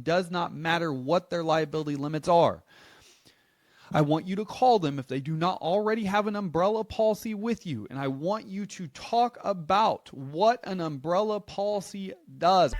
Does not matter what their liability limits are. I want you to call them if they do not already have an umbrella policy with you, and I want you to talk about what an umbrella policy does.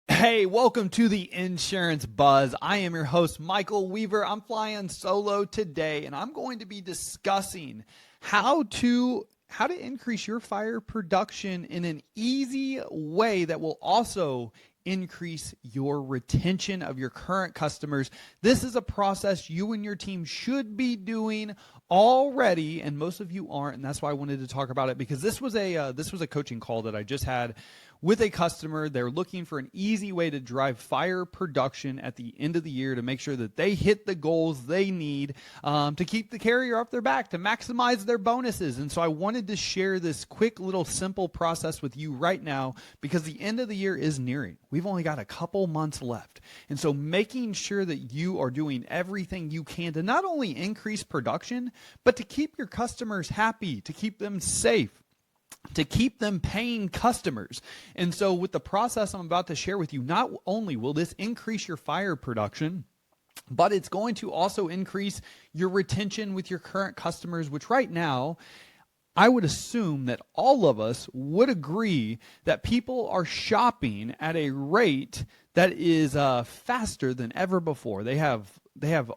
Hey, welcome to the Insurance Buzz. I am your host, Michael Weaver. I'm flying solo today, and I'm going to be discussing how to increase your fire production in an easy way that will also increase your retention of your current customers. This is a process you and your team should be doing already, and most of you aren't, and that's why I wanted to talk about it, because this was a coaching call that I just had with a customer. They're looking for an easy way to drive fire production at the end of the year to make sure that they hit the goals they need to keep the carrier off their back, to maximize their bonuses. And so I wanted to share this quick little simple process with you right now, because the end of the year is nearing. We've only got a couple months left. And so making sure that you are doing everything you can to not only increase production, but to keep your customers happy, to keep them safe, to keep them paying customers. And so with the process I'm about to share with you, not only will this increase your fire production, but it's going to also increase your retention with your current customers, which right now, I would assume that all of us would agree that people are shopping at a rate that is faster than ever before. They have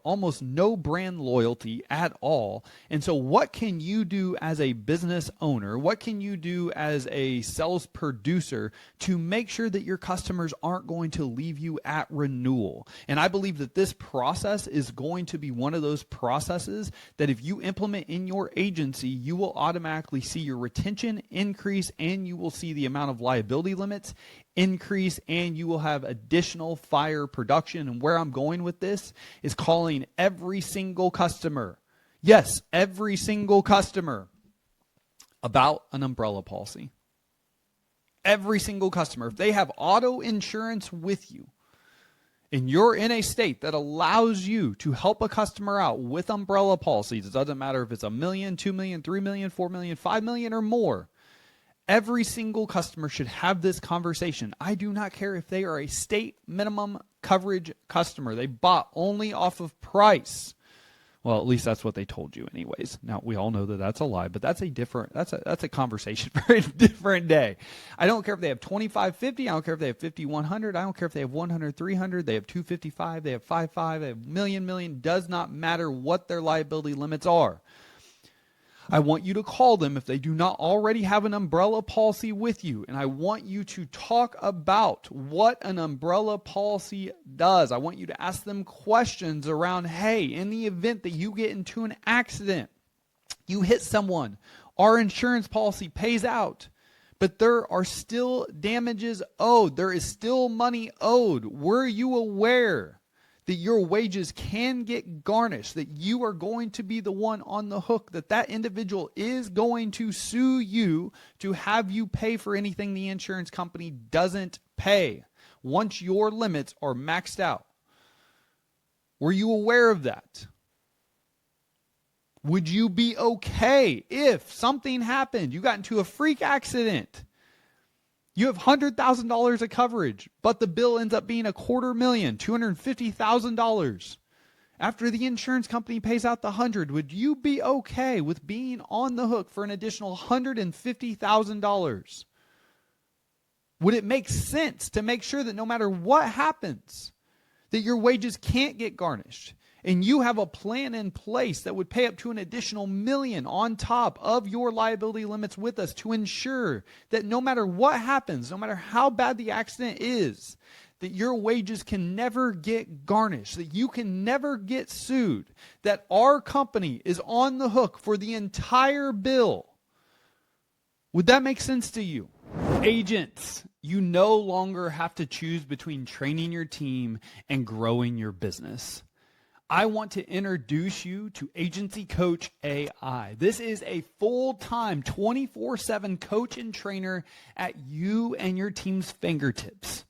almost no brand loyalty at all. And so what can you do as a business owner? What can you do as a sales producer to make sure that your customers aren't going to leave you at renewal? And I believe that this process is going to be one of those processes that if you implement in your agency, you will automatically see your retention increase, and you will see the amount of liability limits increase, and you will have additional fire production. And where I'm going with this is calling every single customer, yes, every single customer, about an umbrella policy. Every single customer. If they have auto insurance with you, and you're in a state that allows you to help a customer out with umbrella policies, it doesn't matter if it's $1 million, $2 million, $3 million, $4 million, $5 million or more, every single customer should have this conversation. I do not care if they are a state minimum coverage customer. They bought only off of price. Well, at least that's what they told you anyways. Now, we all know that that's a lie, but that's a conversation for a different day. I don't care if they have 2550, I don't care if they have 5100, I don't care if they have 100, 300, they have 255, they have 55, they have million, does not matter what their liability limits are. I want you to call them if they do not already have an umbrella policy with you, and I want you to talk about what an umbrella policy does. I want you to ask them questions around, hey, in the event that you get into an accident, you hit someone, our insurance policy pays out, but there are still damages owed. There is still money owed. Were you aware that your wages can get garnished, that you are going to be the one on the hook, that that individual is going to sue you to have you pay for anything the insurance company doesn't pay once your limits are maxed out? Were you aware of that? Would you be okay if something happened, you got into a freak accident, you have $100,000 of coverage, but the bill ends up being $250,000, $250,000. After the insurance company pays out the 100, would you be okay with being on the hook for an additional $150,000? Would it make sense to make sure that no matter what happens, that your wages can't get garnished? And you have a plan in place that would pay up to an additional $1 million on top of your liability limits with us to ensure that no matter what happens, no matter how bad the accident is, that your wages can never get garnished, that you can never get sued, that our company is on the hook for the entire bill. Would that make sense to you? Agents, you no longer have to choose between training your team and growing your business. I want to introduce you to Agency Coach AI. This is a full-time 24/7 coach and trainer at you and your team's fingertips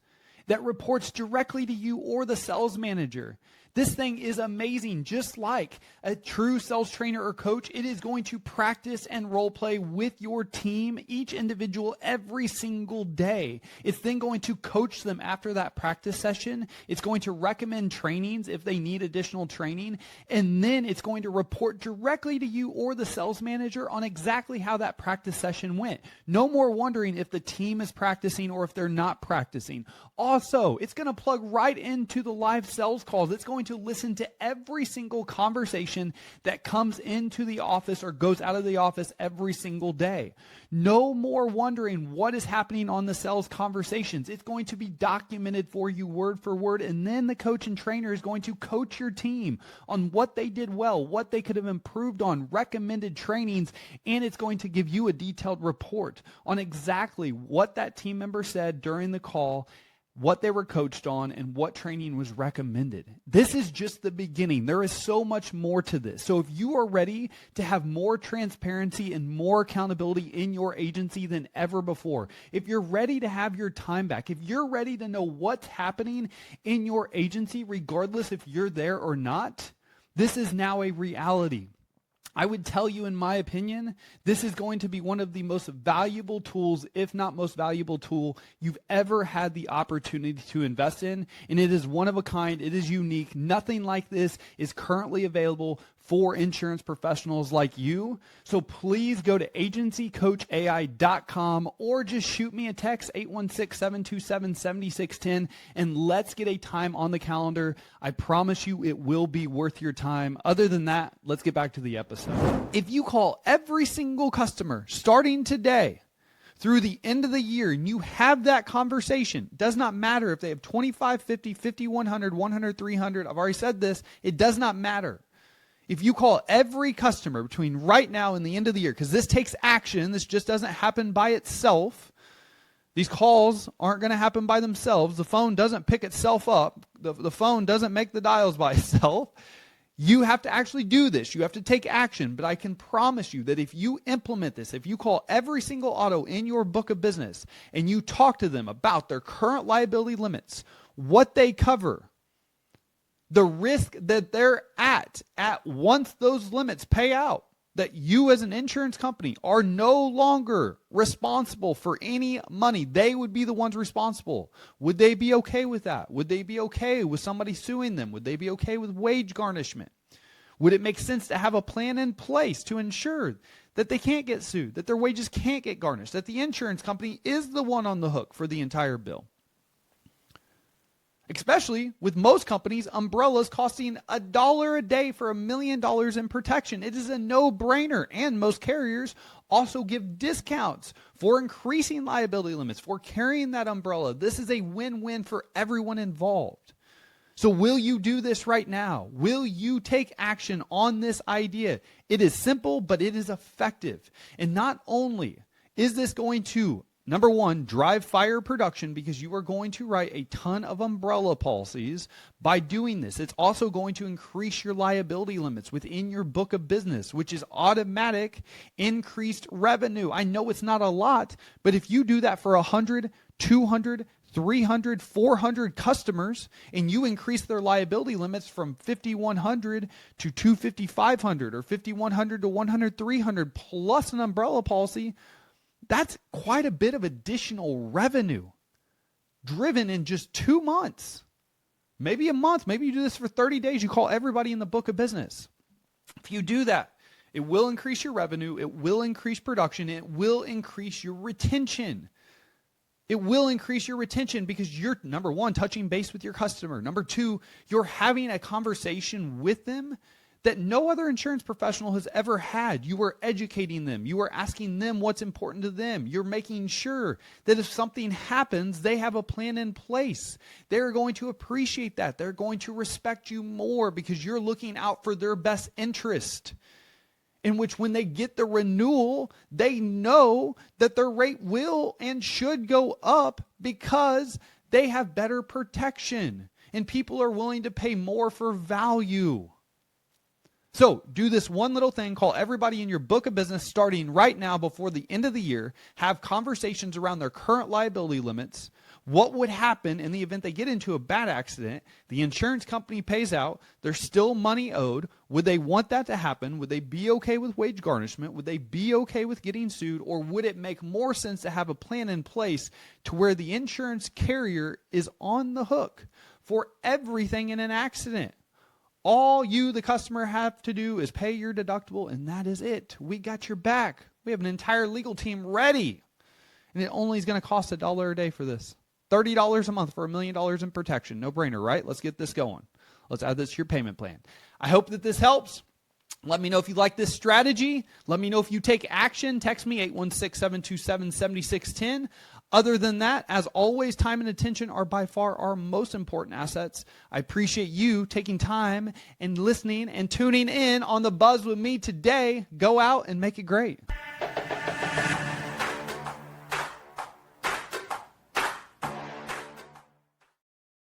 that reports directly to you or the sales manager, This thing is amazing. Just like a true sales trainer or coach, it is going to practice and role play with your team, each individual, every single day. It's then going to coach them after that practice session. It's going to recommend trainings if they need additional training. And then it's going to report directly to you or the sales manager on exactly how that practice session went. No more wondering if the team is practicing or if they're not practicing. Also, it's going to plug right into the live sales calls. It's going to listen to every single conversation that comes into the office or goes out of the office every single day. No more wondering what is happening on the sales conversations. It's going to be documented for you word for word, and then the coach and trainer is going to coach your team on what they did well, what they could have improved on, recommended trainings, and it's going to give you a detailed report on exactly what that team member said during the call, what they were coached on, and what training was recommended. This is just the beginning. There is so much more to this. So if you are ready to have more transparency and more accountability in your agency than ever before, if you're ready to have your time back, if you're ready to know what's happening in your agency, regardless if you're there or not, this is now a reality. I would tell you, in my opinion, this is going to be one of the most valuable tools, if not most valuable tool, you've ever had the opportunity to invest in. And it is one of a kind. It is unique. Nothing like this is currently available for insurance professionals like you. So please go to agencycoachai.com or just shoot me a text, 816-727-7610, and let's get a time on the calendar. I promise you it will be worth your time. Other than that, let's get back to the episode. If you call every single customer starting today through the end of the year and you have that conversation, does not matter if they have 25, 50, 50, 100, 100, 300. I've already said this. It does not matter. If you call every customer between right now and the end of the year, because this takes action, this just doesn't happen by itself. These calls aren't going to happen by themselves. The phone doesn't pick itself up. The phone doesn't make the dials by itself. You have to actually do this. You have to take action. But I can promise you that if you implement this, if you call every single auto in your book of business and you talk to them about their current liability limits, what they cover, the risk that they're at once those limits pay out, that you as an insurance company are no longer responsible for any money. They would be the ones responsible. Would they be okay with that? Would they be okay with somebody suing them? Would they be okay with wage garnishment? Would it make sense to have a plan in place to ensure that they can't get sued, that their wages can't get garnished, that the insurance company is the one on the hook for the entire bill? Especially with most companies, umbrellas costing $1 a day for $1 million in protection. It is a no-brainer. And most carriers also give discounts for increasing liability limits, for carrying that umbrella. This is a win-win for everyone involved. So will you do this right now? Will you take action on this idea? It is simple, but it is effective. And not only is this going to, number one, drive fire production, because you are going to write a ton of umbrella policies by doing this. It's also going to increase your liability limits within your book of business, which is automatic increased revenue. I know it's not a lot, but if you do that for 100, 200, 300, 400 customers, and you increase their liability limits from 5,100 to 250,500 or 5,100 to 100, 300 plus an umbrella policy, that's quite a bit of additional revenue driven in just 2 months, maybe a month. Maybe you do this for 30 days. You call everybody in the book of business. If you do that, it will increase your revenue. It will increase production. It will increase your retention. It will increase your retention because you're, number one, touching base with your customer. Number two, you're having a conversation with them that no other insurance professional has ever had. You are educating them. You are asking them what's important to them. You're making sure that if something happens, they have a plan in place. They're going to appreciate that. They're going to respect you more because you're looking out for their best interest. In which when they get the renewal, they know that their rate will and should go up because they have better protection and people are willing to pay more for value. So do this one little thing, call everybody in your book of business starting right now before the end of the year, have conversations around their current liability limits. What would happen in the event they get into a bad accident? The insurance company pays out. There's still money owed. Would they want that to happen? Would they be okay with wage garnishment? Would they be okay with getting sued? Or would it make more sense to have a plan in place to where the insurance carrier is on the hook for everything in an accident? All you, the customer, have to do is pay your deductible, and that is it. We got your back. We have an entire legal team ready. And it only is going to cost $1 a day for this. $30 a month for $1 million in protection. No brainer, right? Let's get this going. Let's add this to your payment plan. I hope that this helps. Let me know if you like this strategy. Let me know if you take action. Text me 816-727-7610. Other than that, as always, time and attention are by far our most important assets. I appreciate you taking time and listening and tuning in on The Buzz with me today. Go out and make it great.